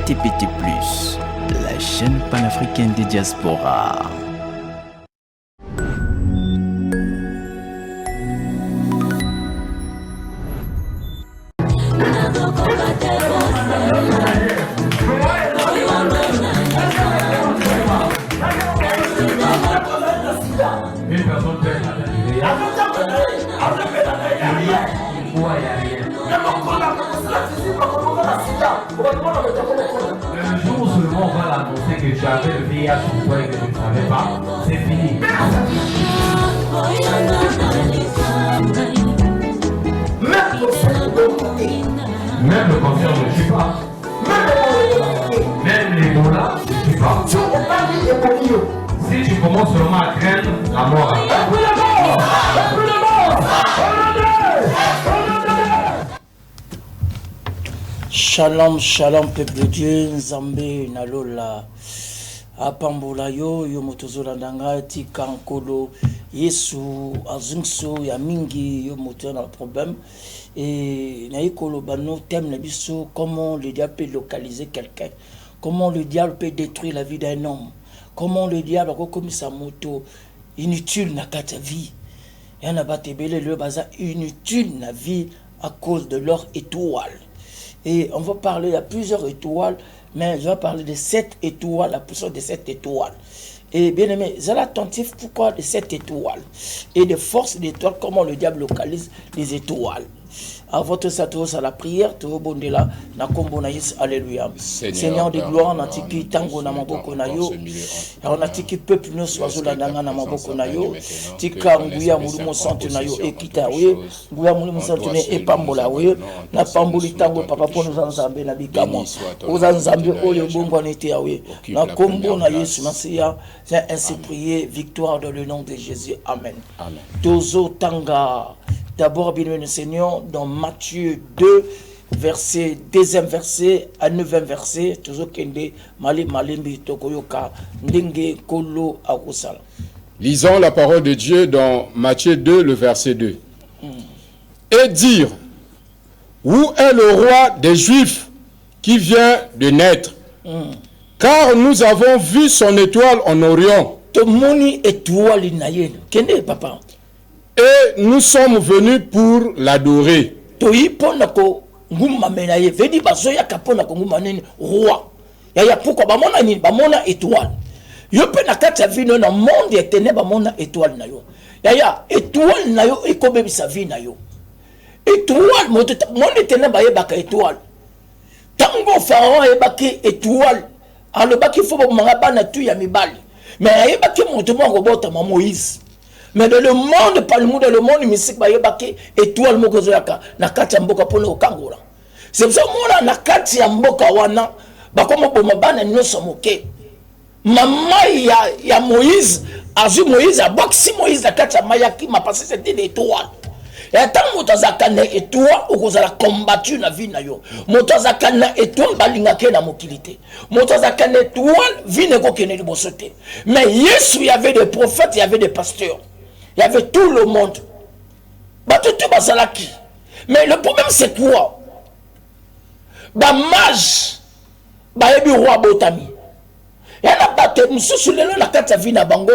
TPT+, la chaîne panafricaine des diasporas. Le jour où seulement on va l'annoncer que tu avais le VIH sur toi et que tu ne savais pas, c'est fini. Même le cancer ne tue pas. Même les mots-là ne tuent pas. Si tu commences seulement à craindre la mort. Shalom, shalom, peuple de Dieu, Nzambe, Nalola, Apambola yo, yo motozola ndanga, tika nkolo, Yesu, azungso, ya mingi, yo moto na problème. Et na yikolo bano thème na biso, comment le diable peut localiser quelqu'un, comment le diable peut détruire la vie d'un homme, comment le diable a commis sa moto, inutile na kata vie. Yana batebele le baza inutile na vie à cause de leur étoile. Et on va parler, il y a plusieurs étoiles, mais je vais parler de 7 étoiles, la puissance de 7 étoiles. Et bien aimé, vous allez attentif pourquoi de 7 étoiles et de force d'étoiles, comment le diable localise les étoiles. À votre satos à la prière, tout bon de là, na kombo na Yesu, alléluia. Seigneur de gloire, na tiki tango na maboko na yo. On a tiki peuple no soazo la danga na maboko na yo. Tika nguya mulumo santo na yo ekita we. Nguya mulumo santo ne epambola we. Na pamboli tango papa po nous ensemble na bikamo. Aux ensemble oyo bongo na ete we. Na kombo na Yesu Masia, j'ai ainsi prié, victoire dans le nom de Jésus. Amen. Amen. Tozo tanga. D'abord, bien aimé le Seigneur, dans Matthieu 2, verset, deuxième verset à 9e verset, toujours kende mali malimbi tokoyoka ndenge kolo akusala. Lisons la parole de Dieu dans Matthieu 2, le verset 2. Et dire, où est le roi des Juifs qui vient de naître? Car nous avons vu son étoile en Orient. Tomoni étoile nayen. Kende papa. Et nous sommes venus pour l'adorer. Toi ponako nguma menaye vedi bazoya kapona ko nguma nini roi. Ya pourquoi ba mona ni ba mona étoile. Yo pe na kati ya vino na monde etene ba mona étoile na yo. Ya étoile na yo ikobe bisa vie na yo. Étoile monde etene ba yebaka étoile. Tango pharaon yebaki étoile. Alors baki fo ba manga bana tu ya mibali. Mais yebaki moto mo ngobota ma Moïse. Mais dans le monde, pas le monde, dans le monde, mystique, bah yebaki étoile mokozoyaka na kati ya mboka pona okangola. C'est pour ça que na kati ya mboka wana ba komo boma bana nyoso moke. Mama ya Moïse, azu Moïse a boxi Moïse na kati ya mayaki ma passé c'était des étoiles. Et tant moto zakana étoile okozala combattu na vie na yo. Moto zakana étoile balingake na mokilité. Moto zakana étoile vie ne ko kene liboso te. Mais Yesu il y avait des prophètes, il y avait des pasteurs. Il y avait tout le monde. Batutu basalaki. Mais le problème c'est quoi? Ba mage ba yebi roi botami. Yana bate mususu lelo na kati ya vie na bango.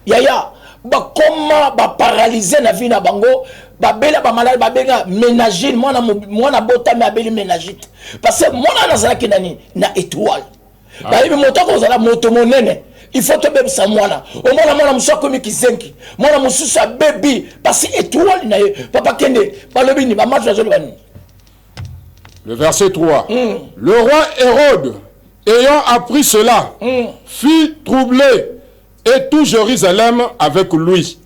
Yaya ba koma ba paralyser na vie na bango. Ba bela ba malade ba benga ménagine mwana botami abeli ménagite. Parce que mwana nazalaki nani na étoile. Ba yebi motoko zala moto monene. Il faut te bébé sa mwana. Au moins mwana muso komi kizenki. Mwana muso sa baby parce que étoile na papa kende balobi ni ba match na zolo bani. Le verset 3. Le roi Hérode, ayant appris cela, fut troublé et tout Jérusalem avec lui.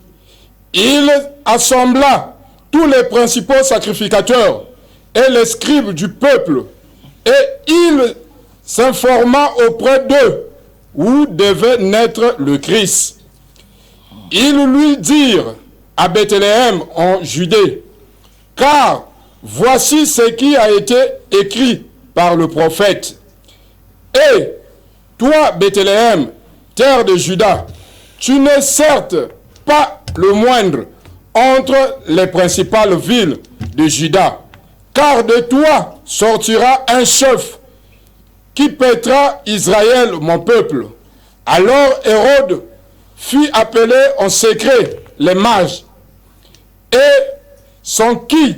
Il assembla tous les principaux sacrificateurs et les scribes du peuple et il s'informa auprès d'eux où devait naître le Christ. Ils lui dirent à Bethléem en Judée, car voici ce qui a été écrit par le prophète. Et toi, Bethléem, terre de Juda, tu n'es certes pas le moindre entre les principales villes de Juda, car de toi sortira un chef qui paîtra Israël, mon peuple. Alors Hérode fit appeler en secret les mages et s'enquit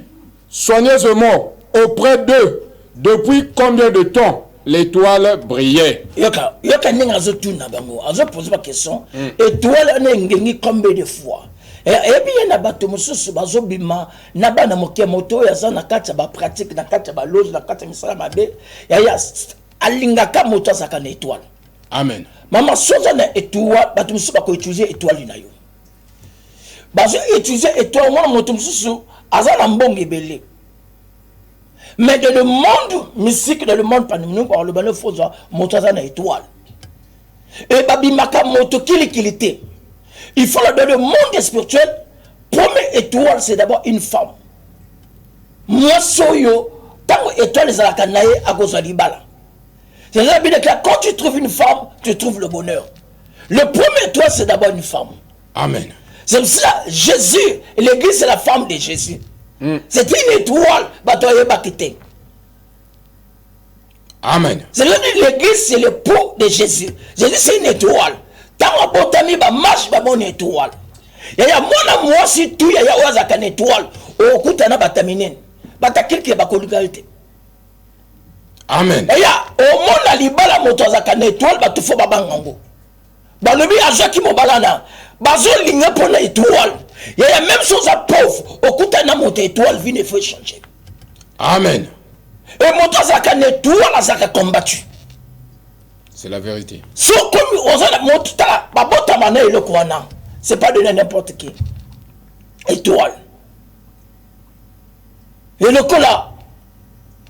soigneusement auprès d'eux. Depuis combien de temps l'étoile brillait? Yoka ndenge azotuna bango, azopose ma question. Étoile ndengi combien de fois? Et bien na bato mosusu bazobima na bana moke moto ya za na kati ba pratique na kati ba loge na kati misala mabe ya alingaka moto azaka na étoile. Amen. Mama soza na étoile bato mosusu ba ko utiliser étoile na yo. Bazo utiliser étoile mwana moto mosusu aza na mbongo ebele. Mais dans le monde mystique, dans le monde pandémique, par le bonheur faut moto aza na étoile. Et babimaka moto kilité. Il faut dans le monde spirituel, première étoile, c'est d'abord une femme. Moi, soyo, tant étoile, les alakanaye à cause de l'ibala. C'est-à-dire que quand tu trouves une femme, tu trouves le bonheur. Le premier étoile, c'est d'abord une femme. Amen. C'est pour ça, Jésus, l'église, c'est la femme de Jésus. C'est une étoile, Amen. C'est-à-dire que l'église, c'est le pot de Jésus. Jésus, c'est une étoile. Tant que botami ba marche ba bonne étoile. Yaya mona moi si tout yaya waza kan étoile o kutana bataminen. Batakilke ba koligalite. Amen. Yaya o mona libala moto za kan étoile ba tufo ba bangango. Ba lobi azaki mo balana. Bazo linga pona étoile. Yaya même chose à pauvre o kutana moto étoile vie ne faut changer. Amen. Et moto za kan étoile azaka combattu. C'est la vérité. C'est pas de n'importe qui. Étoile. Et le coup là,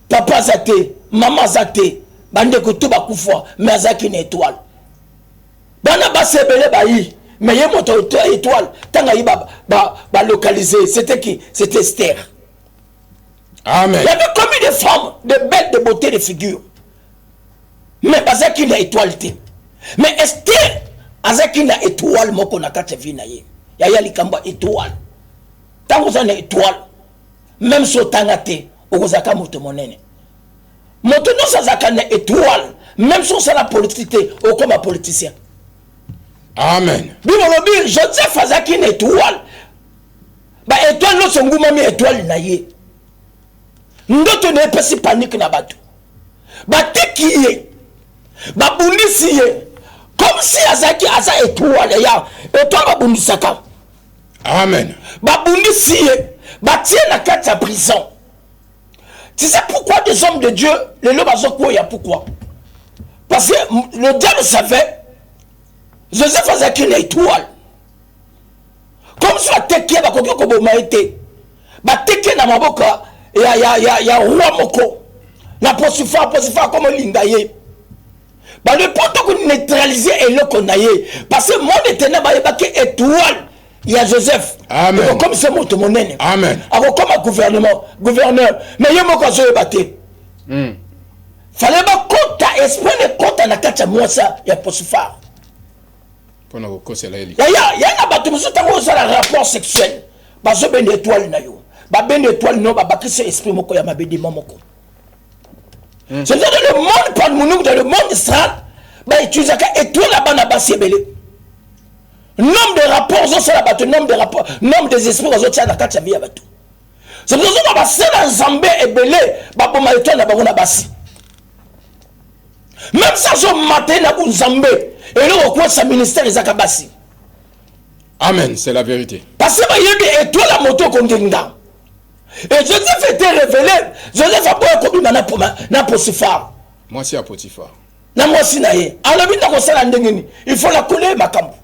papa zate, maman zate, bande kutu bakufwa, mais azaki une étoile. Bana basebele bayi, mais yé moto étoile, tanga yi ba localisé, c'était qui? C'était Esther. Amen. Il y avait combien de femmes, de belles, de beauté, de figure. Mais bazaki na étoile te. Mais Esther azaki na étoile moko na kati vi na ye. Ya ya likamba étoile. Tango za na étoile. Même so tanga te okozaka moto monene. Moto no sazaka na étoile. Même so ça la politique te okoma politicien. Amen. Bimolobi Joseph azaki na étoile. Ba étoile no songuma mi étoile na ye. Ndoto ne pesi panique na bato. Ba tekiye. Babundisi ye comme si azaki asa étoile ya étoile babundisaka. Amen. Babundisi ye batie na kati ya prison. Tu sais pourquoi des hommes de Dieu les lobes azoko ya pourquoi? Parce que le diable savait Joseph azaki une étoile. Comme si ateke bakoki koboma ete bateke na maboka ya roi moko na Potiphar comme lingaye. Bah le point qu'on neutraliser et le qu'on aille parce que mon éternel va y étoile il y a Joseph. Amen. Comme c'est mon monnaie. Amen. Alors comme un gouverneur mais il y a mon cas je batté. Fallait pas compte esprit de compte na kata moi ça il y a Potiphar. Pour nous causer la il y a na bato musu tango ça la rapport sexuel. Bah je ben étoile na yo. Bah ben étoile non bah bakise esprit moko ya mabedi moko. C'est dans le monde par nous dans le monde astral bah utiliser étoile là-bas na basebele. Nombre de rapports aux autres là-bas, nombre de rapports, nombre des esprits aux autres là dans la vie à bateau. C'est pour ça que bah c'est dans Zambé et belé bah pour ma étoile là-bas on a bassi. Même ça je matin na pour Zambé et là quoi sa ministère les akabassi. Amen, c'est la vérité. Parce que bah il y a des étoiles à moto qu'on dinga. Et Joseph était révélé. Joseph a pas commis na Potiphar. Moi c'est à Potiphar. Na moi si na ye. Alors bien qu'on sala ndengeni. Il faut la coller makambo.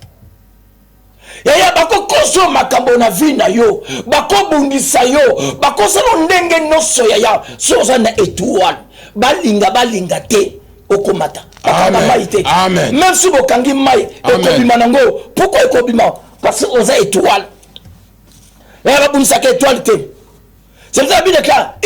Ya bako koso makambo na vie na yo. Bako bundisa yo. Bako sala ndenge noso ya. So za na étoile. Balinga te okomata. Amen. Amen. Même si bokangi mai ekobima nango. Pourquoi ekobima? Parce que oza étoile. Ya babundisa ka étoile te. C'est pour ça que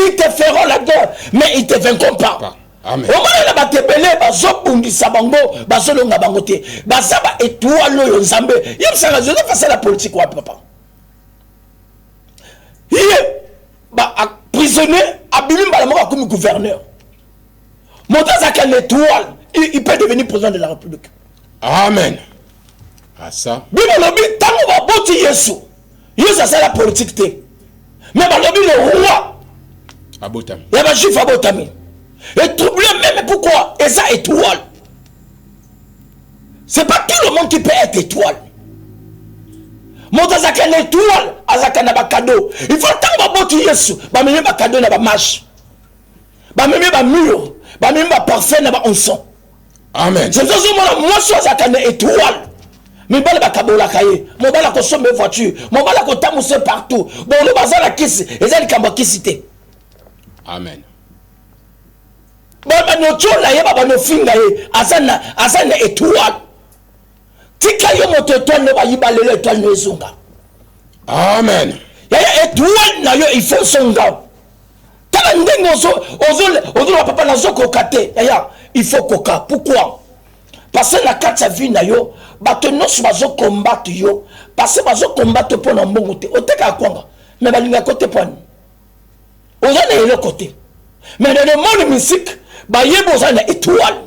ils te feront la guerre, mais ils te vaincront pas. Amen. Au moins, il va te belé, bazobundi sabango, bazolonga bangote, bazaba étoile yo nzambe. Yem sanga je vais faire la politique wa papa. Il est prisonnier, abimi bala moko comme gouverneur. Montazaka une étoile, il peut devenir président de la République. Amen. Ah ça. Bible lobby tango ba boti Yesu. Yesu c'est la politique té. Mais ba lobby le roi. Abotami. Il y a ba juif abotami. Et troublé même pourquoi et ça étoile. C'est pas tout le monde qui peut être étoile. Montazaka une étoile, azaka na ba cadeau. Il faut tango ba boti Yesu, ba mimi ba cadeau na ba marche. Ba mimi ba mur, ba mimi ba parfum na ba onson. Amen. C'est ça que moi je suis à une étoile. Mais bala bakabola kaye, mon bala ko sombe voiture, mon bala ko tamuse partout. Bon le bazar la kisi, ezali kamba kisité. Amen. Baba no chola ye baba no finga ye, azana étoile. Tika yo moto étoile ne ba yibalele étoile no ezunga. Amen. Ya étoile na yo il faut songa. Tala ndengo ozo papa na zoko kate. Ya il faut koka. Pourquoi? Parce que la carte sa vie na yo, bato noso bazo combattre yo, parce que bazo combattre pour na mbongo te. Oteka kwanga, mais balinga côté point. Oza na le côté. Mais dans le monde musique, ba yebo oza na étoile.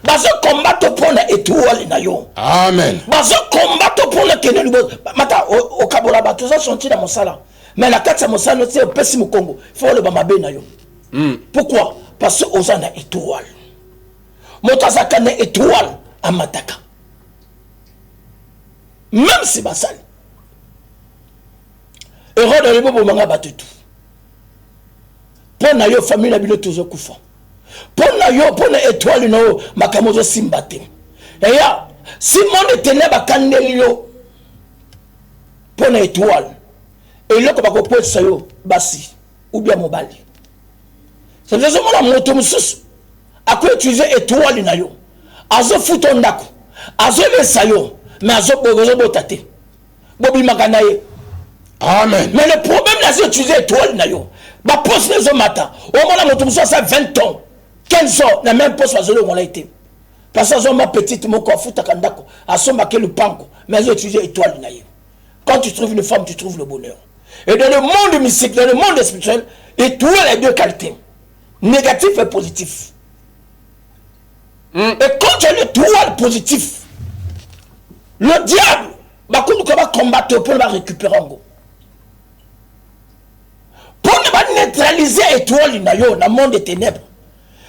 Bazo combattre pour na étoile na yo. Amen. Bazo combattre pour na kene libo. Mata o kabola bato za senti na mosala. Mais la carte sa mosala c'est pesi mu Congo. Faut le bamabe na yo. Pourquoi? Parce que oza na étoile. Montazaka na étoile à Mataka. Même si basal. Erreur de l'ebo pour manga batutu. Pour na yo famille na bino toujours kufa. Pour na yo pour na étoile no makamozo simbate. Et ya si mon éternel bakandeli yo pour na étoile. Et là ko bako posa yo basi ou bien mobali. C'est les hommes la moto mususu. A quoi utiliser étoile na yo azo futo ndako azo lesa yo mais azo botate bobi makanaye. Amen. Mais le problème là c'est utiliser étoile na yo ba poste les hommes matin au moins la moto ça 20 ans 15 ans na même poste azo le on l'a été parce que azo ma petite moko futa kandako azo marquer le panko mais azo utiliser étoile na yo. Quand tu trouves une femme tu trouves le bonheur. Et dans le monde mystique, dans le monde spirituel, étoile a deux qualités, négatif et positif. Et quand tu as l'étoile positif, le diable va combattre pour le récupérer en gros. Pour ne neutraliser l'étoile dans le monde des ténèbres.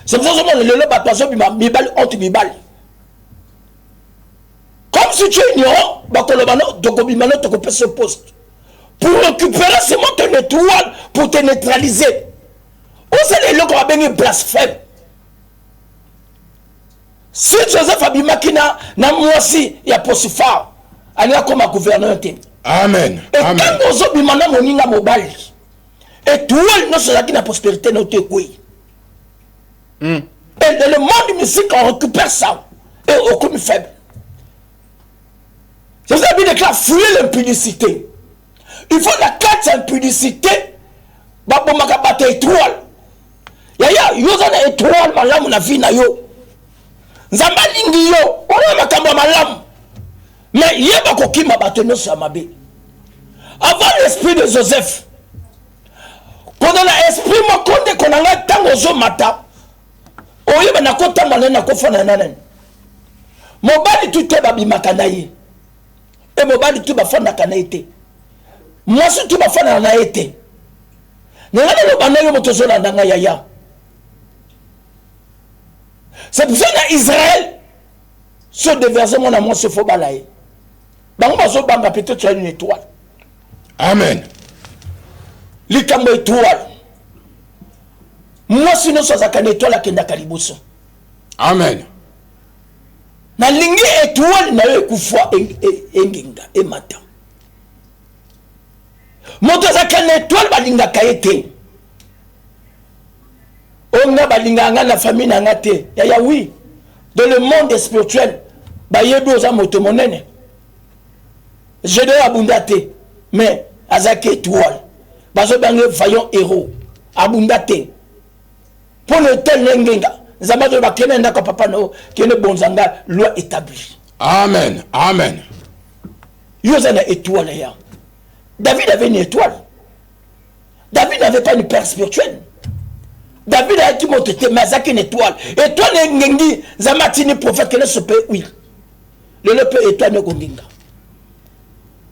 C'est pour ça que le bataille bibal entre bibal. Comme si tu es ignorant, tu peux ce poste. Pour récupérer seulement ton étoile, pour te neutraliser. Où c'est les gens qui ont bien blasphème. Si Joseph Abimakina na moi aussi il y a Potiphar ali comme gouverneur. Amen. Et quand nous sommes bimana moninga mobali et tout nous sommes qui na prospérité no te koi. Et dans le monde mystique on récupère ça et au comme faible. Joseph Abi déclare fuir l'impudicité. Il faut la carte impudicité ba bomaka bata étoile. Ya yo zana étoile malamu na vie na yo. Nzamba lingi yo, on a makambo malamu. Mais yeba kokima bateno sa mabe. Avant l'esprit de Joseph, quand on a esprit mo konde konanga tango zo mata, oyeba na kota manena ko fona nanen. Mobali tuté babi makanayi. Et mobali tu ba fona kanaite. Moi si tu ba fona na été. Nanga lo banayo motozo na ndanga yaya. C'est pour ça que Israël se déverse mon amour se faut balayer. Bango bazo banga peut-être tu as une étoile. Amen. Likambo étoile. Moi sinon ça zakane étoile akenda kalibuso. Amen. Na lingi étoile na yo kufwa enginga e mata. Moto zakane étoile balinga kaete. On a balinganga la famille nangate. Ya oui. Dans le monde spirituel, ba yebi oza moto monene. Je dois abundate. Mais azake étoile. Bazo bange vaillant héros. Abundate. Pour le tel nengenga. Zama de bakene ndaka papa no kene bonzanga loi établie. Amen. Amen. Yoza na étoile ya. David avait une étoile. David n'avait pas une père spirituelle. David a dit moto te mais azaki une étoile. Étoile ngengi zamatini prophète que le sope oui. Le pe étoile ne konginga.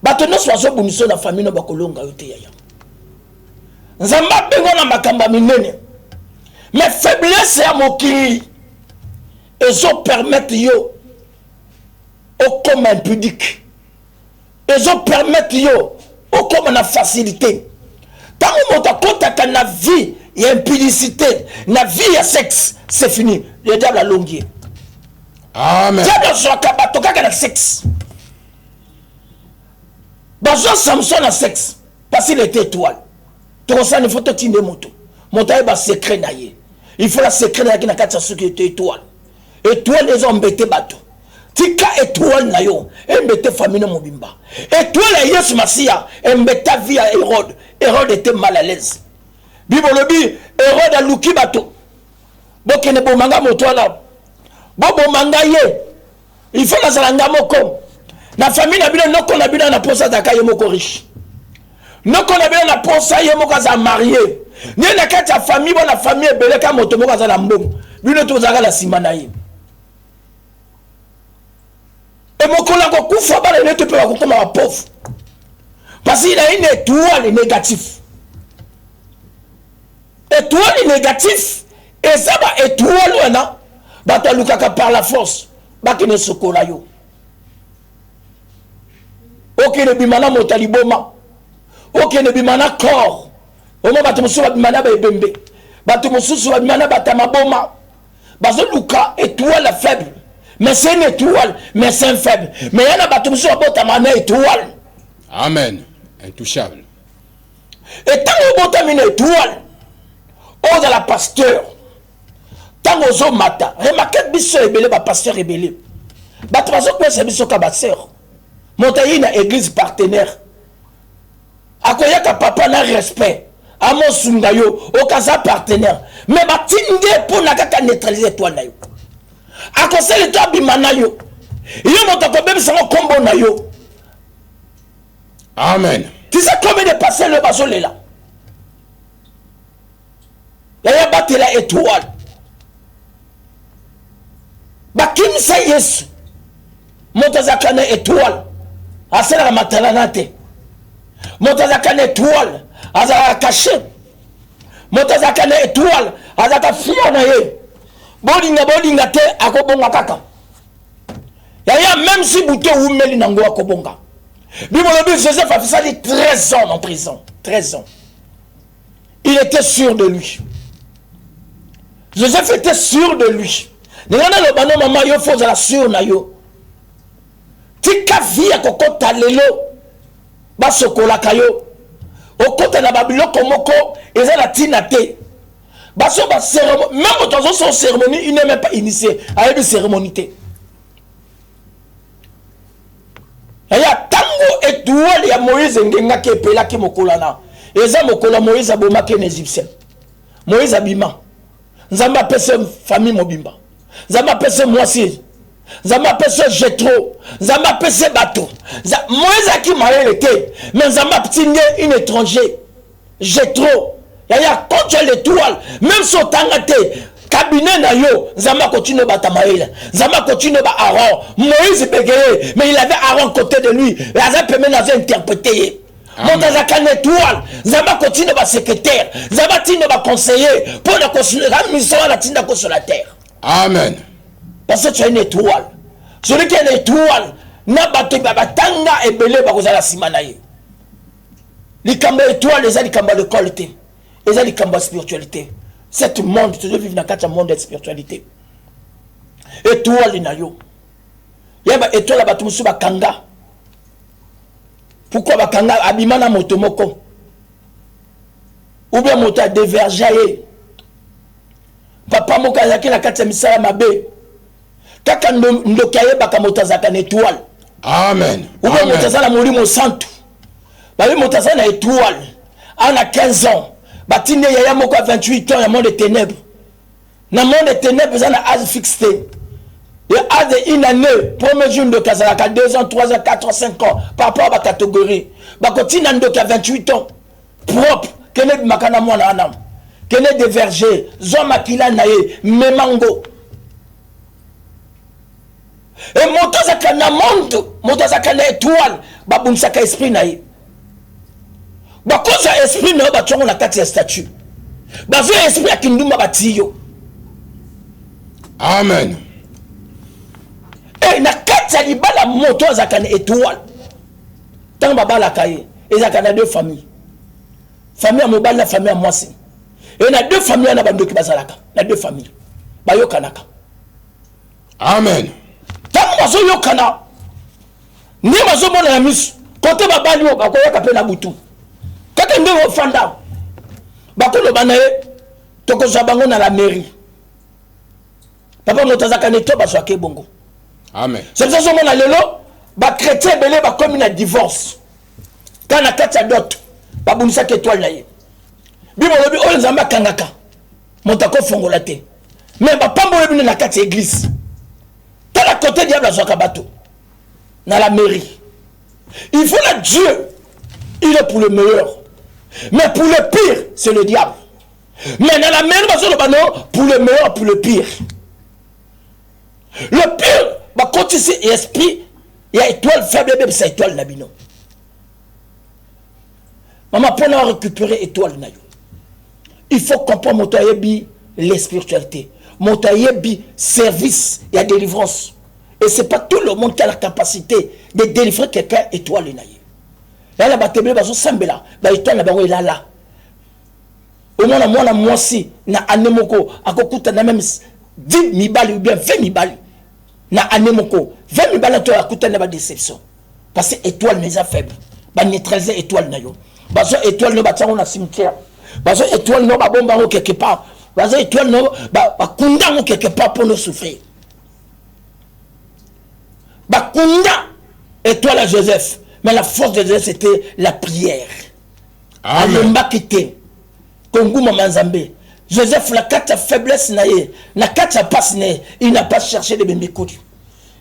Bato no soazo buniso na famille no bakolonga yote yaya. Nzamba bengo na makamba minene. Mais faiblesse ya mokili ezo permettre yo au comme impudique. Ezo permettre yo au comme na facilité. Tant que kota na vie il y a impudicité, la vie il y a sexe, c'est fini. Le diable a longué. Amen. Le diable a kabato kaka sexe. Bazo Samson a sexe parce qu'il était étoile. Tout ça il faut te tiner moto. Moto est secret naïe. Il faut la secret naïe qui n'a qu'à ce qui était étoile. Étoile les ont embêté bateau. Tika étoile naïo, embêté famille mobimba. Étoile Yesu Masia, embêta vie à Hérode. Hérode était mal à l'aise. Bible lobi Hérode a luki bato. Bokene bomanga moto là. Bobo manga ye. Il faut la zalanga moko. Na famille na bino noko na bino na posa zaka ye moko riche. Noko na bino na posa ye moko za marié. Ni na kati ya famille bona famille beleka moto moko za na mbongo. Bino to zaka la simana ye. Et moko la ko kufa ba le te pe ko koma pauvre. Parce qu'il a une étoile négative. Étoile négatif et ça va étoile wana bata lukaka par la force bakene sokola yo okene bimana motaliboma okene bimana corps omo batu musu bimana ba ebembe batu musu bimana batama boma bazo luka étoile faible mais c'est une étoile mais c'est un faible mais yana batu musu botama na étoile. Amen. Intouchable. Et tant botama une étoile aux la pasteur tant aux mata remarquez biso rebelle ba pasteur rebelle ba trazo quoi c'est biso ka ba sœur montayi na église partenaire akoya ka papa na respect amo sunga yo o kaza partenaire mais ba tinde pour na ka neutraliser toi na yo akosele to bimana yo yo motako bebe sango kombo na yo. Amen. Tu sais combien de pasteurs le baso là. Il y a battu la étoile. Bakim sa Yesu. Montazakane étoile. Asela la matalanate. Montazakane étoile. Azala caché. Montazakane étoile. Azaka fiona ye. Bodinga te akobonga kaka. Yaya même si bouté ou meli nango akobonga. Bible Joseph a fait ça 13 ans en prison. 13 ans. Il était sûr de lui. Joseph était sûr de lui. Nengana le bano mama yo faut la sûr na yo. Tika vie akokota lelo. Ba sokola kayo. Okota na babilo komoko eza la tina te. Ba so ba cérémonie même dans son cérémonie il n'est même pas initié à une cérémonie te. Aya tango étoile ya Moïse ngenga ke pela ki mokolana. Eza mokola Moïse abomaki en Égyptien. Moïse abima. Nzamba pese famille mobimba. Nzamba pese mwasi. Nzamba pese Jétro. Nzamba pese bateau. Moïse a qui maël était. Mais Nzamba ptinge une étranger. Jétro. Yaya quand tu as l'étoile. Même son tangate. Cabinet na yo. Nzamba continue bata maël. Nzamba continue ba Aaron. Moïse bégayé. Mais il avait Aaron côté de lui. Lazare peut même interpréter. Montazaka étoile, Zamba continue ba secrétaire, Zamba tine ba conseiller pour la mission à la tinda sur la terre. Amen. Parce que tu as une étoile. Celui qui a une étoile, n'a pas tanga et belé ba kozala simanaye. Les kamba étoile, les ali kamba de qualité, les ali kamba spiritualité. Cet monde, tu dois vivre dans un monde de spiritualité. Étoile na yo. Yaba étoile ba tumusu ba kanga. Pourquoi bakanga abimana motomoko ou bien moto a dévergé papa moka yaki la kati misala mabe kaka ndokaye baka moto zaka étoile. Amen. Ou bien moto zala molimo santo babi moto zala étoile ana 15 ans batine yaya moko à 28 ans ya monde de ténèbres na monde de ténèbres zana âge fixé. Et à une année, premier jour de Kazalaka, 2 ans, 3 ans, 4 ans, 5 ans, par rapport à la catégorie. Bakotine a 28 ans, propre, que ne makana mwana anam. kene de verger zo makila na ye memango et moto azaka na monde moto azaka na étoile babumisaka esprit na ye bakoza esprit na yo batongo na kati ya statue bazwi esprit ya kindumba batii yo. Amen. Et na kati ya libala moto azaka na étoile ntango babalaka ye ezalaka na deux familles, famille ya mobali na famille ya mwasi. Et na deux familles na bandoki bazalaka na deux familles bayokanaka. Amen. Ntango bazoyokana nde bazomona na miso kote babali oyo bakoyoka mpe na butu kaka ndenge ofanda bakoloba na ye tokozwa bango na la mairie papa moto azalaka neto bazwaka ebongo. Amen. C'est ça azomona lelo bakretien ebele bakomi na divorce ka na kati ya dot babunisaka étoile na ye bimolobi oyo nzambe akangaka moto akofongola te mais bapamba oyo bino na kati ya église tala côté diable azwaka bato na la mairie. Il faut la Dieu, il est pour le meilleur, mais pour le pire c'est le diable. Mais dans la mairie pour le meilleur, pour le pire. Le pire bah quand ici esprit il y a étoile faible même c'est étoile nabino. Maman pour nous récupérer étoile na yo il faut comprendre motayebi les spiritualités motayebi service il y a délivrance. Et c'est pas tout le monde qui a la capacité de délivrer quelqu'un étoile na ye. Là la batebe bazo sambela ba étoile na bango là. Au moins moi aussi na anemoko akokuta na même 10 mibali ou bien 20 mibali na anemoko 20 mibali to akuta na ba déception parce que étoile n'est pas faible ba neutraliser étoile na yo bazo étoile no batango na cimetière bazo étoile no ba bomba quelque part bazo étoile no ba kunda quelque part pour nous souffrir. Bakunda étoile à Joseph, mais la force de Joseph c'était la prière. Amen. Joseph la carte faiblesse la carte passe il n'a pas cherché de bénécoute.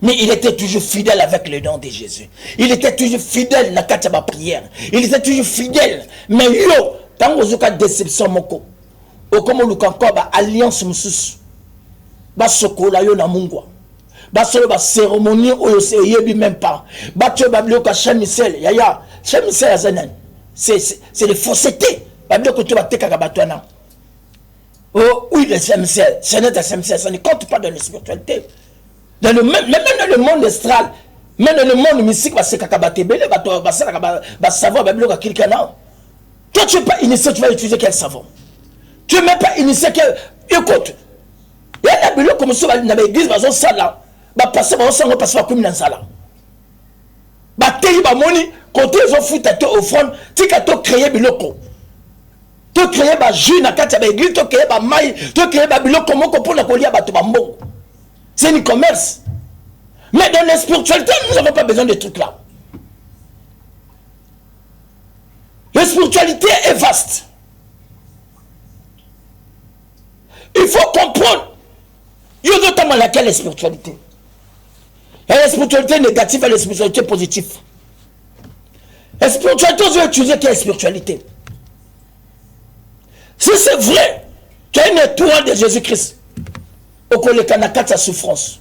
Mais il était toujours fidèle avec le nom de Jésus. Il était toujours fidèle la carte à prière. Il était toujours fidèle. Mais yo, tant que vous avez déception moko, au comme vous encore alliance musus, ba sokola yo na mungwa. Basolo ba cérémonie oyo se yebi même pas batyo bablo ka chemisel yaya chemisel azanan c'est les faussetés bablo ko to bateka ka batwana oh oui les chemisel ce n'est pas chemisel ça ne compte pas dans la spiritualité dans le même dans le monde astral même dans le monde mystique ba se ka batebele bato ba sala ba savoir bablo ka kilkana. Toi tu es pas initié tu vas utiliser quel savon tu es même pas initié que écoute il y a des biloko comme ça dans l'église bazo sala ba passer ba sango passer comme dans sala ba teyi ba moni côté zo futa te offrande tika to créer biloko to créer ba jus na kati ya église to créer ba mai to créer ba biloko moko pour na kolia bato ba mbongo. C'est un commerce. Mais dans la spiritualité nous n'avons pas besoin de trucs là. La spiritualité est vaste. Il faut comprendre il y a notamment laquelle est spiritualité. Il y a la spiritualité négative et la spiritualité positive. La spiritualité, on veut utiliser quelle spiritualité. Si c'est vrai qu'il y a une étoile de Jésus-Christ, au côté de sa souffrance,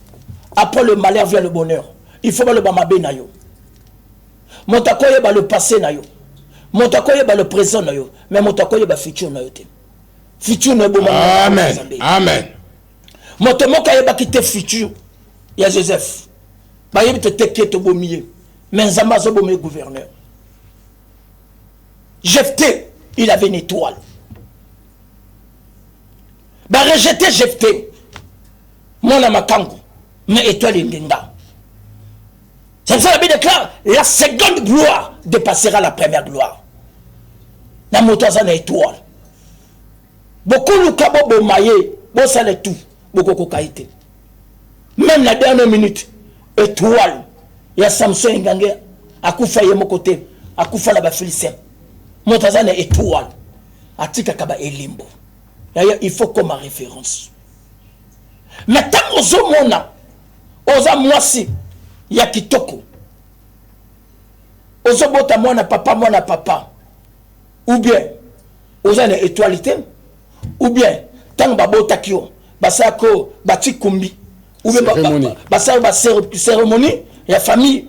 après le malheur vient le bonheur. Il faut le bamabé na yo. Montakoye ba le passé na yo. Montakoye ba le présent na yo. Mais montakoye ba futur na yo te. Futur na bo mama. Amen. Amen. Montamoka yeba kite futur. Il y a Joseph. Ba yebi te teke to bomiye. Mais Zamba zo bomiye gouverneur. Jephthé, il avait une étoile. Ba rejeté Jephthé. Mona makango. Mais étoile ingenga. C'est pour ça que la Bible déclare la seconde gloire dépassera la première gloire. La moto ça une étoile. Beaucoup de kabo bomaye, bon ça le tout, beaucoup kokaité. Même la dernière minute, étoile. Il y a Samson ingangé, akufa yemo côté, akufa la ba Philistin. Moto ça une étoile. Atika kaba elimbo. Il faut comme référence. Mais tant que mona oza mwasi ya kitoko ozo bota mwana papa ou bien oza na étoilité ou bien tant babotakio basako batikumbi ou bien cérémonie ya famille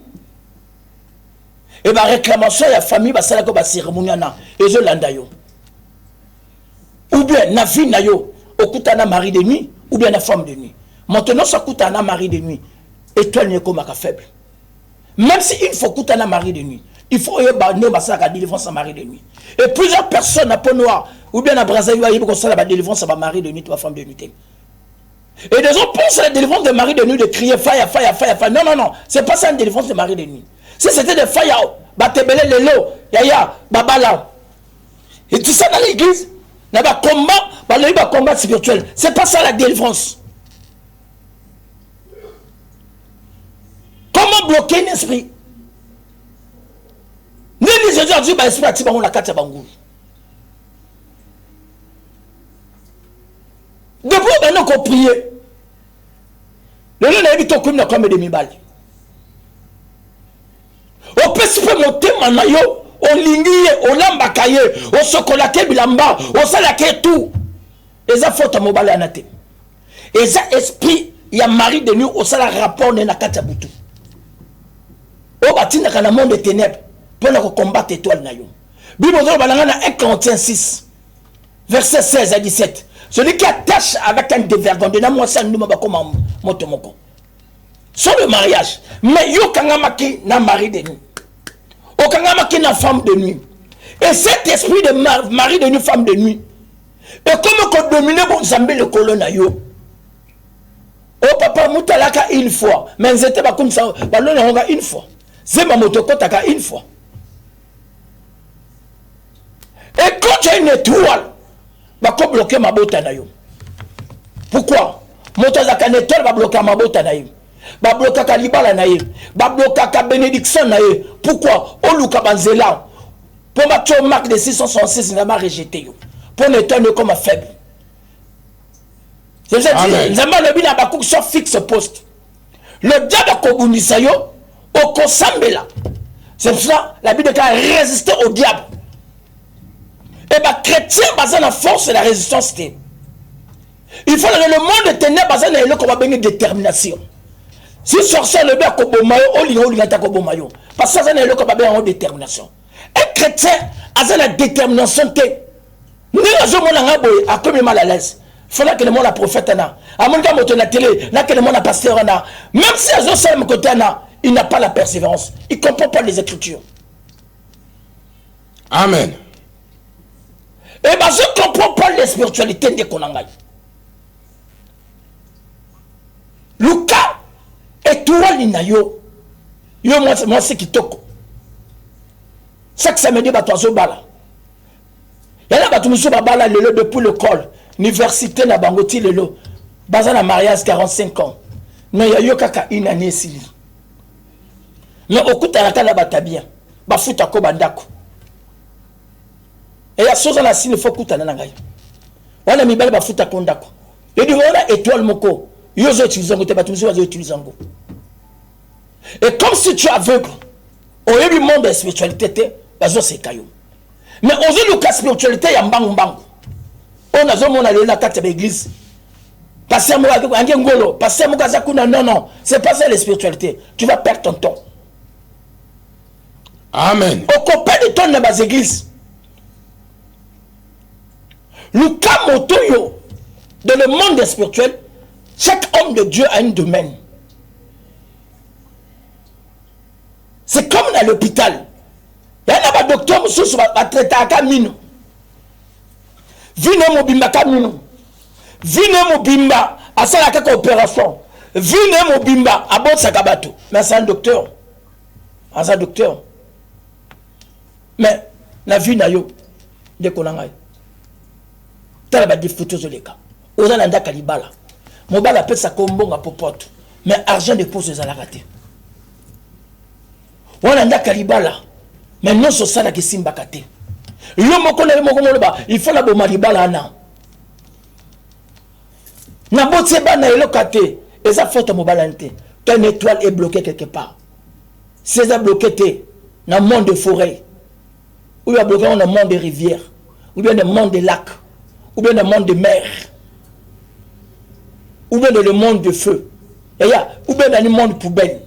et réclamation ya famille basalako cérémonie na ezolanda yo ou bien na vie na yo okutana mari de nuit ou bien na femme de nuit maintenant ça kutana mari de nuit étoile n'est comme faible même si il faut kutana mari de nuit il faut ne basaka délivrance à mari de nuit et plusieurs personnes à peau noire ou bien à Brazzaville il faut la délivrance à mari de nuit ou à femme de nuit et des gens pensent à la délivrance de mari de nuit de crier fire fire fire fire non c'est pas ça une délivrance de mari de nuit si c'était des fire batebele lelo yaya babala et tout ça dans l'église na ba combat spirituel c'est pas ça la délivrance. Comment bloquer un esprit? Nini Jésus a dit bah esprit ati bango la kati bango. Depuis maintenant qu'on prier. Le lieu n'a évité comme de mibali. Au principe monter manayo, on lingiye, on lambakaye, on sokolate bilamba, on salake tout. Et ça faut ta mobile anate. Et ça esprit il y a mari de nuit au sala rapport na kati butu. Au batina kana monde des ténèbres pour le combattre étoile na yo. Bible dans balanga 1 Corinthiens 6 verset 16 à 17. Celui qui attache avec un dévergondé na moi ça nous ba comme motomoko. Sur le mariage, mais yo kangamaki na mari de nuit. O kangamaki na femme de nuit. Et cet esprit de mari de nuit femme de nuit. Et comme qu'on domine bon Zambé le colon na yo. Oh papa mutalaka une fois, mais c'était pas comme ça. Ballon on une fois. C'est ma motoko taka une fois. Et quand tu as une étoile, bah comme bloquer ma botte na yo. Pourquoi? Motozaka une étoile va bloquer ma botte na yo. Ba bloquer kalibala na yo. Ba bloquer ka bénédiction na yo. Pourquoi? Oluka banzela. Pour ma marque de 666 n'a pas rejeté yo. Pour une étoile comme faible. C'est ça que le bien à soit fixe poste. Le diable a kobundisa yo au kosambela. C'est pour ça la Bible a résisté au diable. Et bah chrétien basé la force et la résistance. Il faut que le monde de ténèbres basé na comme une détermination. Si sorcier le bien kobomayo o linga ta kobomayo parce que ça na comme une détermination. Un chrétien a la détermination té. Ni la zo mona ngaboy a comme mal à l'aise. Il faut que le monde a prophète na. À mon gars moto na télé, là que le monde a pasteur na. Même si les autres sont côté na, il n'a pas la persévérance. Il ne comprend pas les Écritures. Amen. Et bien je ne comprends pas les spiritualités de Konangay. Lucas et toi l'inayo. Yo moi c'est qui toko. Ça que ça me dit bah toi zo bala. Il y a là monsieur babala lelo depuis le col. Université na bangoti lelo baza na mariage 45 ans mais ya yo kaka une année sili mais okuta na kala batabia bafuta ko bandako et ya soza na sine faut kuta na ngai wana mibale bafuta ko ndako et di wona étoile moko yo zo utiliser ngote batumisi zo utiliser ngo et comme si tu es aveugle au yebi monde de spiritualité bazo se kayo mais ozo luka spiritualité ya mbangu mbangu. On a zomon allé la carte de l'église. Passer moi avec un ngolo, passer moi zakuna non, c'est pas ça la spiritualité. Tu vas perdre ton temps. Amen. Au copain de ton dans les églises. Le cas motoyo dans le monde spirituel, chaque homme de Dieu a un domaine. C'est comme dans l'hôpital. Il y a un docteur qui va traiter à Camino. Vine mobimba kamino. Vine mobimba asala kaka opération. Vine mobimba abot sakabato. Mais c'est un docteur. C'est un docteur. Mais la vie na yo de konangay. Tala ba di photos de leka. Oza nda kalibala. Mobala peut sa kombonga popote. Mais argent de pose za la raté. Wana nda kalibala. Mais non so sala ki simba kate. Il faut la bomba libala na. Na botte ba na elokate. Et ça faut ta mobalante. Ton étoile est bloquée quelque part. Si ça bloqué té dans le monde de forêt, ou bien bloqué dans le monde des rivières, ou bien dans le monde des lacs, ou bien dans le monde de mer, ou bien dans le monde de feu, ou bien dans le monde poubelle.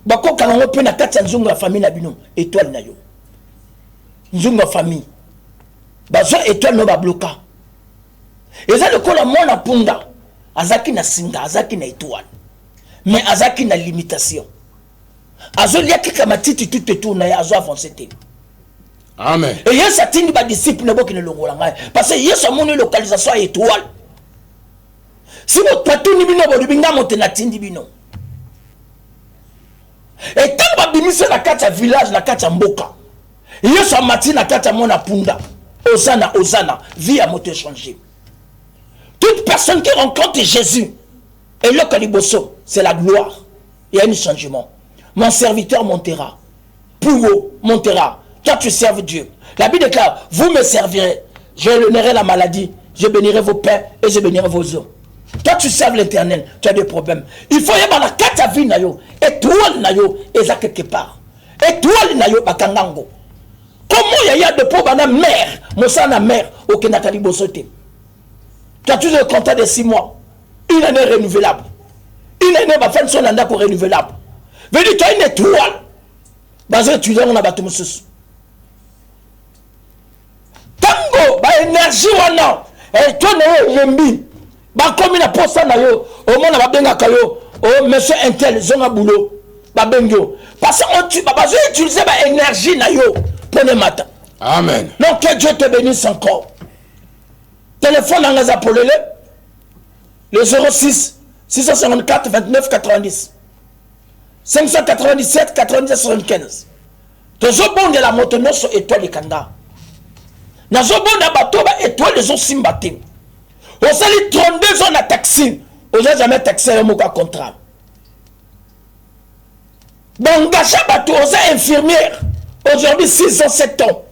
Bako kango pe na kati nzungu ya famille na bino étoile na yo. Nzungu ya famille. Bazo étoile no ba bloka. Eza le kola mona punda. Azaki na singa, azaki na étoile. Mais azaki na limitation. Azo liaki kama titi tout et tout na ya azo avancer te. Amen. Et Yesu atindi ba disciple na boki ne longola ngai parce que Yesu amoni localisation étoile. Si vous patou ni bino bo binga monte na tindi bino. Et tant que bimise na kati ya village na kati ya mboka. Yesu amati na kati ya mona punda. Osana, Osana, vie à moto changer. Toute personne qui rencontre Jésus et le caliboso, c'est la gloire. Il y a un changement. Mon serviteur montera. Pouvo montera. Toi tu serves Dieu. La Bible déclare, vous me servirez. Je donnerai la maladie. Je bénirai vos pains et je bénirai vos os. Toi tu serves l'Éternel, tu as des problèmes. Il faut y avoir la carte à vie nayo. Étoile nayo, et ça quelque part. Étoile nayo bakangango. Comment il y a de pauvres dans la mer, Moussa mer, au Kenatali Bosoté. Tu as toujours le contrat de 6 mois. Une année renouvelable. Une année, ma fin de son mandat pour renouvelable. Veut dire, tu as une étoile. Basé, tu as un abattement sous. Tango, bah, énergie, wana. Et toi, n'es bah, comme il a posé ça, au moins, on va bien kayo. Oh, monsieur Intel, zonga boulot. Bah, bengo. Parce qu'on tue, bah, basé, utiliser bah, énergie, nayo. Prenez matin. Amen. Donc que Dieu te bénisse encore. Téléphone en Gaza pour le 06 654 29 90 597 90 75. Tozo bon de la moto sur étoile de Kanda. Nazo bon na bateau ba étoile de Simbaté. On sali 32 ans na taxi. On n'a jamais taxé un moka contrat. Bangacha bateau, on est infirmière. Aujourd'hui, 6 ans, 7 ans.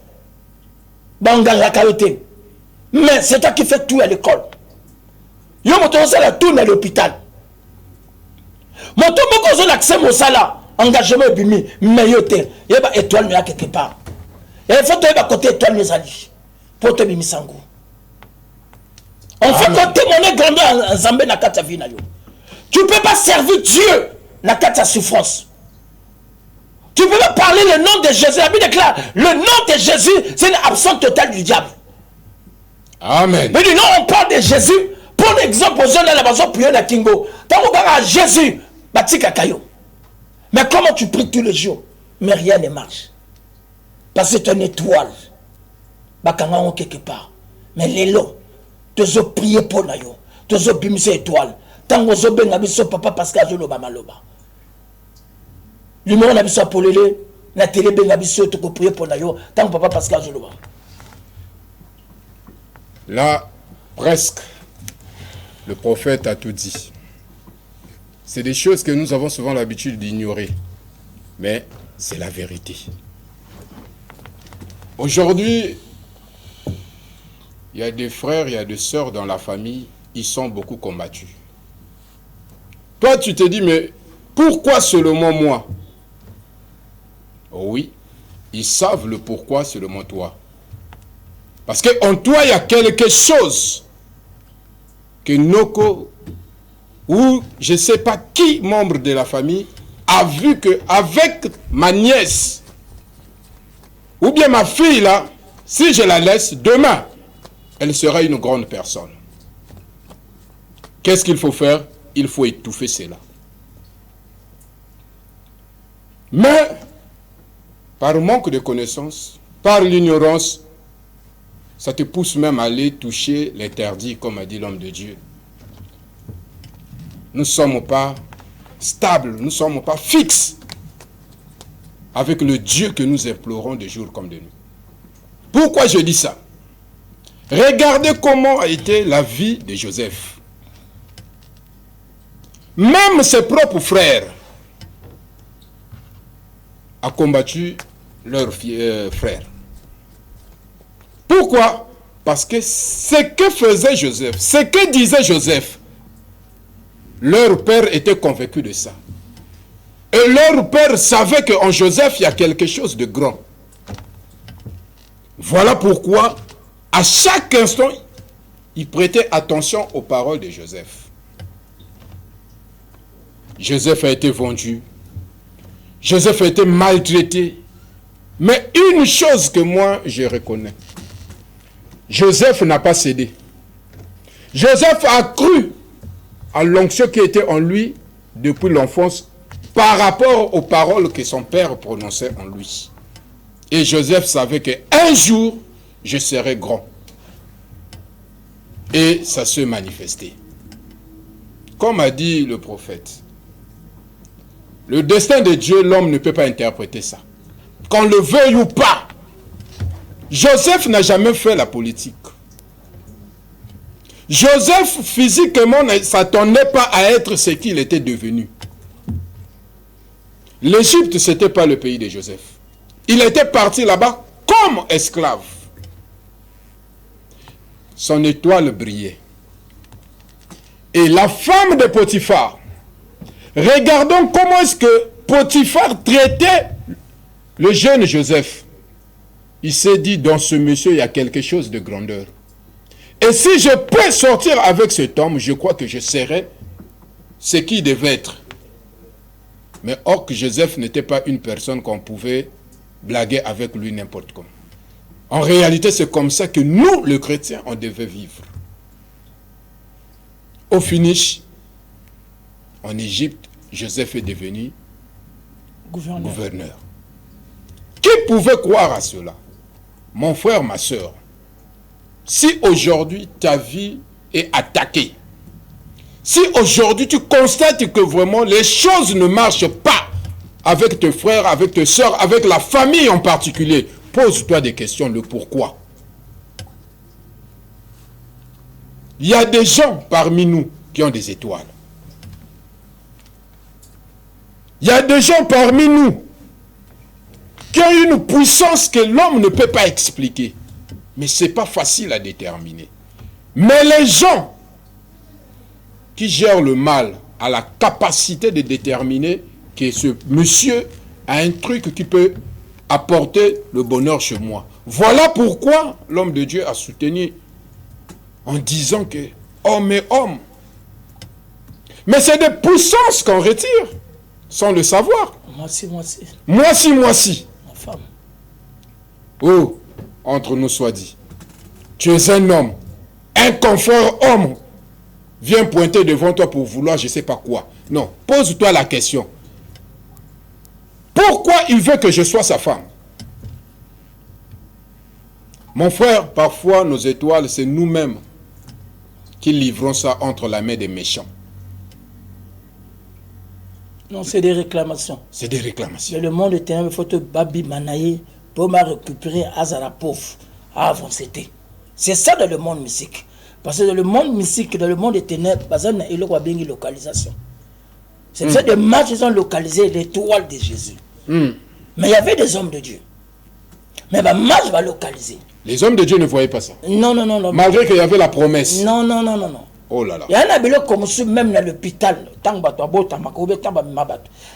Bangala Kayoté. Mais c'est toi qui fais tout à l'école. Yo moto sala tout à l'hôpital. Moto moko zo l'accès mo sala engagement bimi mais yo te yeba étoile mais quelque part. Et il faut te yeba côté étoile mes ali. Pour te bimi sango. On fait côté mon grandeur en Zambé na kata vie na yo. Tu peux pas servir Dieu na kata souffrance. Tu peux pas parler le nom de Jésus. La Bible déclare, le nom de Jésus, c'est une absence totale du diable. Amen. Mais non, on parle de Jésus. Pour l'exemple, aux gens de la maison, puis à Kingo. Tant qu'on parle à Jésus, Batika Kayo. Mais comment tu pries tous les jours? Mais rien ne marche. Parce que c'est une étoile. Bakangan quelque part. Mais les lots, tu as prié pour Nayo. Tu as bimisé étoile. Tant qu'on a bien abisso papa Pascal Joloba Maloba. L'humour n'a pas pour le la télé ben abisso tu peux prier pour Nayo. Tant que papa Pascal Joloba. Là, presque, le prophète a tout dit. C'est des choses que nous avons souvent l'habitude d'ignorer. Mais c'est la vérité. Aujourd'hui, il y a des frères, il y a des sœurs dans la famille, ils sont beaucoup combattus. Toi, tu te dis, mais pourquoi seulement moi? Oui, ils savent le pourquoi seulement toi. Parce qu'en toi, il y a quelque chose que Noko, ou je ne sais pas qui, membre de la famille, a vu qu'avec ma nièce, ou bien ma fille là, si je la laisse, demain, elle sera une grande personne. Qu'est-ce qu'il faut faire? Il faut étouffer cela. Mais, par manque de connaissances, par l'ignorance, ça te pousse même à aller toucher l'interdit, comme a dit l'homme de Dieu. Nous ne sommes pas stables, nous ne sommes pas fixes avec le Dieu que nous implorons de jour comme de nuit. Pourquoi je dis ça? Regardez comment a été la vie de Joseph. Même ses propres frères ont combattu leurs frères. Pourquoi? Parce que ce que faisait Joseph, ce que disait Joseph, leur père était convaincu de ça. Et leur père savait qu'en Joseph, il y a quelque chose de grand. Voilà pourquoi À chaque instant, il prêtait attention aux paroles de Joseph. Joseph a été vendu. Joseph a été maltraité. Mais une chose que moi, je reconnais. Joseph n'a pas cédé. Joseph a cru à l'onction qui était en lui depuis l'enfance par rapport aux paroles que son père prononçait en lui. Et Joseph savait qu'un jour, je serai grand. Et ça se manifestait. Comme a dit le prophète, le destin de Dieu, l'homme ne peut pas interpréter ça. Qu'on le veuille ou pas. Joseph n'a jamais fait la politique. Joseph, physiquement, ne s'attendait pas à être ce qu'il était devenu. L'Égypte, ce n'était pas le pays de Joseph. Il était parti là-bas comme esclave. Son étoile brillait. Et la femme de Potiphar, regardons comment est-ce que Potiphar traitait le jeune Joseph. Il s'est dit, dans ce monsieur, il y a quelque chose de grandeur. Et si je peux sortir avec cet homme, je crois que je serai ce qu'il devait être. Mais or que Joseph n'était pas une personne qu'on pouvait blaguer avec lui n'importe comment. En réalité, c'est comme ça que nous, les chrétiens, on devait vivre. Au finish, en Égypte, Joseph est devenu gouverneur. Qui pouvait croire à cela? Mon frère, ma soeur, si aujourd'hui ta vie est attaquée, si aujourd'hui tu constates que vraiment les choses ne marchent pas avec tes frères, avec tes soeurs, avec la famille en particulier, pose-toi des questions, le pourquoi. Il y a des gens parmi nous qui ont des étoiles. Il y a des gens parmi nous qui ont une puissance que l'homme ne peut pas expliquer. Mais ce n'est pas facile à déterminer. Mais les gens qui gèrent le mal ont la capacité de déterminer que ce monsieur a un truc qui peut apporter le bonheur chez moi. Voilà pourquoi l'homme de Dieu a soutenu en disant que homme est homme. Mais c'est des puissances qu'on retire sans le savoir. Moi-ci. Moi-ci. Ma femme. Oh, entre nous soit dit. Tu es un homme. Un confrère homme vient pointer devant toi pour vouloir je ne sais pas quoi. Non, pose-toi la question. Pourquoi il veut que je sois sa femme? Mon frère, parfois nos étoiles, c'est nous-mêmes qui livrons ça entre la main des méchants. Non, c'est des réclamations. C'est des réclamations. Mais le monde est un faut te babi manaye pour m'a récupérer Azara pauvre à avancer. C'est ça dans le monde mystique. Parce que dans le monde mystique, dans le monde des ténèbres, il y a une localisation. C'est pour ça que les mages ils ont localisé l'étoile de Jésus. Mais il y avait des hommes de Dieu. Mais les mages va localiser. Les hommes de Dieu ne voyaient pas ça. Non. Malgré qu'il y avait la promesse. Non. Oh là là. Il y a un billet comme ça, même dans l'hôpital.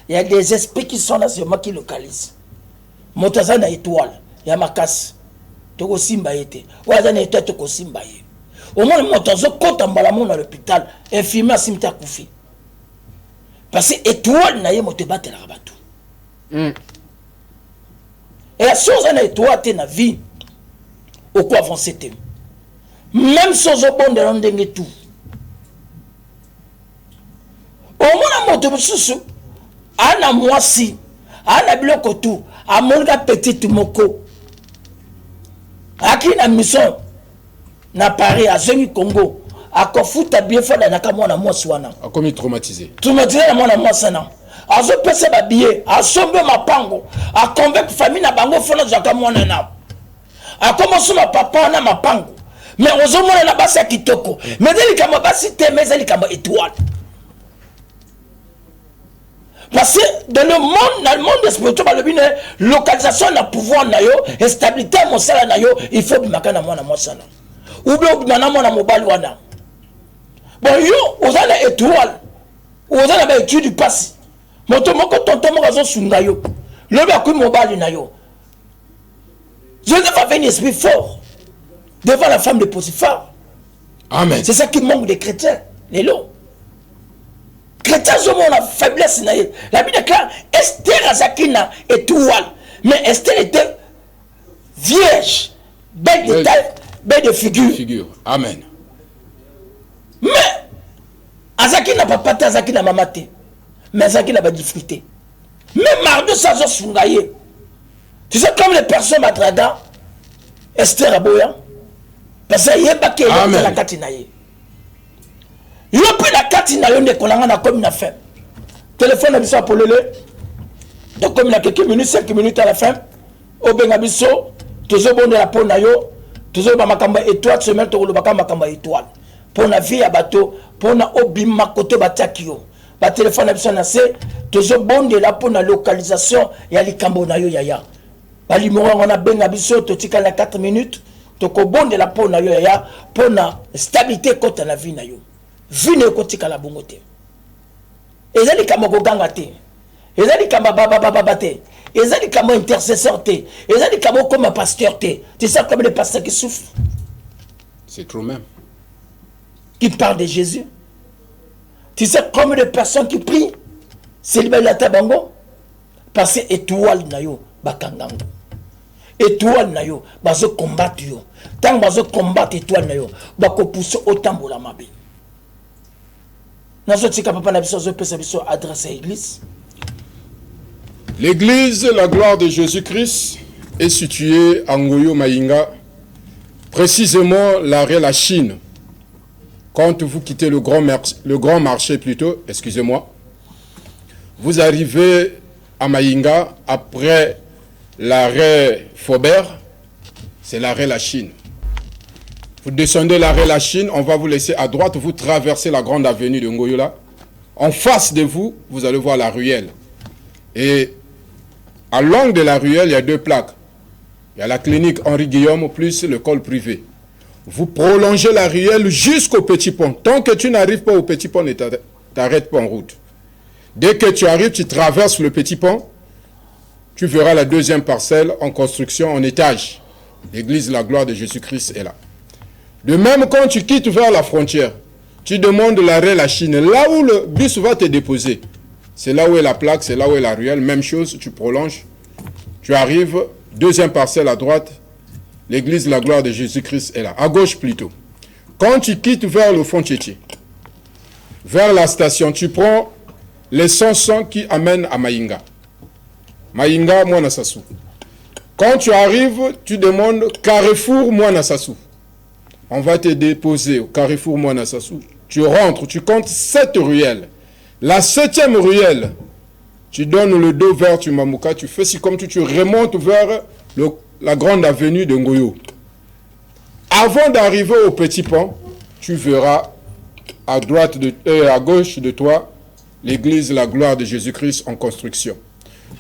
Il y a des esprits qui sont là, c'est moi qui localise. Motaza na étoile. Il y a ma casse. Toko simba yete. Ouaza na étoile toko simba ye. Au moins, motazo kota mbalamon dans l'hôpital. Infirmier simta koufi. Parce que étoile na ye motebate la rabatou. Et la chose na étoile te na vie. Au quoi avancer te. Même sans bon de l'endenge tout. Au moins, moto mususu. Ana mwasi. Ana biloko tout. A monga petite moko. Aki na mission. Na Paris, à Zeni Congo. A kofuta bien fait na kamona mwasi wana. A comme traumatisé. Traumatisé na mwana mwasi na. A zo pese ba billet. A sombe mapango. A convaincre famille na bango fona zaka mwana na. A commencé ma papa na mapango. Mais on mona na basi kitoko. Mais deli kama basi te mais deli kama étoile. Parce que dans le monde spirituel, la localisation na pouvoir na yo, et stabilité mon sala na yo, il faut que makana mwana mwasana. Ou bien mana mwana mobali wana. Bon yo, aux ala étoile. Aux ala ba étude du passé. Moto moko tonton moko zo sunga yo. Le ba ku mobali na yo. Joseph avait un esprit fort. devant la femme de Potiphar. Amen. C'est ça qui manque des chrétiens. Les lots. Chrétiens ont la faiblesse. La Bible déclare Esther Azakina étoile. Mais Esther était vierge. Belle de taille, belle de figure. Amen. Mais Azakina papa, Azakina mamate. Mais Azakina va difficulté. Mais Mardo Sazo Sungaye. Tu sais, comme les personnes matrada, Esther Aboya, parce qu'il y a pas que la katinaye. Il y a plus la katinaye, on est comme une affaire. Téléphone à Bisso pour le lait. Donc, comme il y a quelques minutes, 5 minutes à la fin, au Bengabisso, toujours bon de la peau nayo, toujours ma makamba étoile, se mettre au makamba étoile. Pour la vie à bateau, pour la obima côté batakio. Ba téléphone à Bisso nassé, toujours bon de la peau na localisation, il y a les cambo nayo yaya. Balimora on a Bengabisso, totika la 4 minutes, toko bon de la peau nayo yaya, pour la stabilité côté la vie nayo. Vie ne kotika la bongote. Et ça, les cambo gangate. Et ça, les cambo babababate. Et ça, les cambo intercesseur. Et ça, les cambo comme un pasteur. Tu sais comme les pasteurs qui souffrent. C'est trop même. Qui parlent de Jésus. Tu sais combien de personnes qui prient. C'est le bel bango. Parce que étoile nayo bakangango. Étoile nayo bazo combattre yo. Tant bazo combattre étoile nayo bako pousser autant pour la mabe. L'église, la gloire de Jésus-Christ, est située à Ngoyo Maïnga, précisément l'arrêt La Chine. Quand vous quittez le grand marché plutôt, excusez-moi, vous arrivez à Maïnga après l'arrêt Faubert, c'est l'arrêt La Chine. Vous descendez l'arrêt La Chine, on va vous laisser à droite, vous traversez la grande avenue de Ngoyola. En face de vous, vous allez voir la ruelle. Et à l'angle de la ruelle, il y a 2 plaques. Il y a la clinique Henri Guillaume plus l'école privée. Vous prolongez la ruelle jusqu'au petit pont. Tant que tu n'arrives pas au petit pont, ne t'arrête pas en route. Dès que tu arrives, tu traverses le petit pont, tu verras la 2e parcelle en construction en étage. L'église La Gloire de Jésus-Christ est là. De même, quand tu quittes vers la frontière, tu demandes l'arrêt La Chine, là où le bus va te déposer. C'est là où est la plaque, c'est là où est la ruelle. Même chose, tu prolonges. Tu arrives, 2e parcelle à droite, l'église La Gloire de Jésus-Christ est là. À gauche plutôt. Quand tu quittes vers le fond Tchétché, vers la station, tu prends les 100 qui amènent à Maïnga. Maïnga, Mouanasassou. Quand tu arrives, tu demandes Carrefour Mouanasassou. On va te déposer au Carrefour Mouanasassou. Tu rentres, tu comptes 7 ruelles. La 7e ruelle, tu donnes le dos vers Tumamouka, tu fais si comme tu remontes vers la grande avenue de Ngoyo. Avant d'arriver au petit pont, tu verras à gauche de toi l'église La Gloire de Jésus-Christ en construction.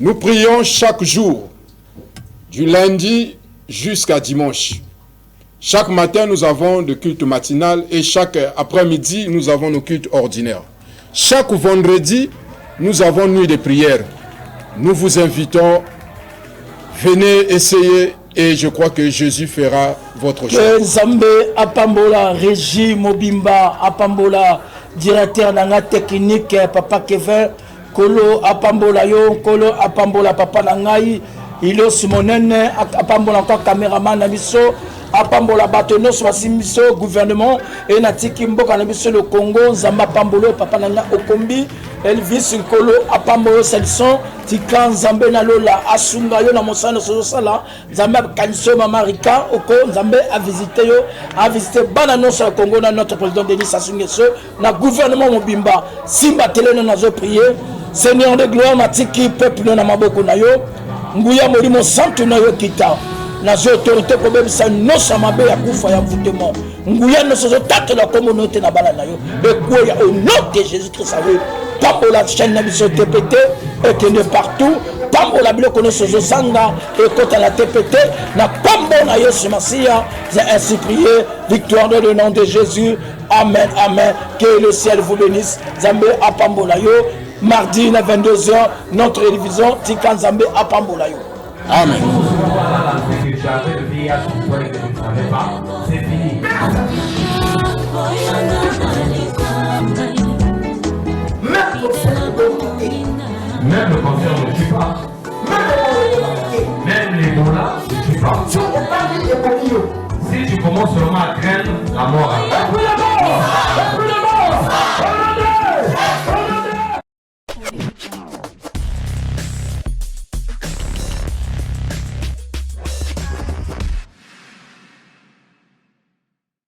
Nous prions chaque jour, du lundi jusqu'à dimanche. Chaque matin, nous avons le culte matinal et chaque après-midi, nous avons nos cultes ordinaires. Chaque vendredi, nous avons nuit de prière. Nous vous invitons, venez essayer et je crois que Jésus fera votre choix. Nzambe apambola Régie Mobimba apambola directeur nanga technique Papa Kevin Kolo apambola yo Kolo apambola Papa nangai Ilo Simonene apambola encore caméraman na biso apambola batono swasimiso gouvernement et natiki mboka na biso le Congo Nzamba pambolo Papa nanga Okombi Elvis Nkolo apambola Selson Tika Nzambe na lola asunga yo na mosano sala Nzambe kaniso mamarika oko Nzambe a visité bana non sur Congo na notre président Denis Sassou Nguesso na gouvernement Mobimba simba télé na zo prier Seigneur de gloire matiki peuple na maboko na yo nguya molimo santo na yo kita na zo autorité ko bebisa no samabe ya kufa ya mvutemo nguya no so tata la communauté na bala na yo e ko ya au nom de Jésus-Christ awe pambola chaîne na biso TPT et que partout pambola biloko no so zanga et kota la TPT na pambola yo Masia j'ai ainsi prié victoire dans le nom de Jésus amen amen que le ciel vous bénisse Zambé a pambola yo mardi à 22h notre télévision Tika Nzambe a pambola yo amen. Voilà, c'est que tu avais le VIH, tu ne savais pas. Même le cancer ne tue pas.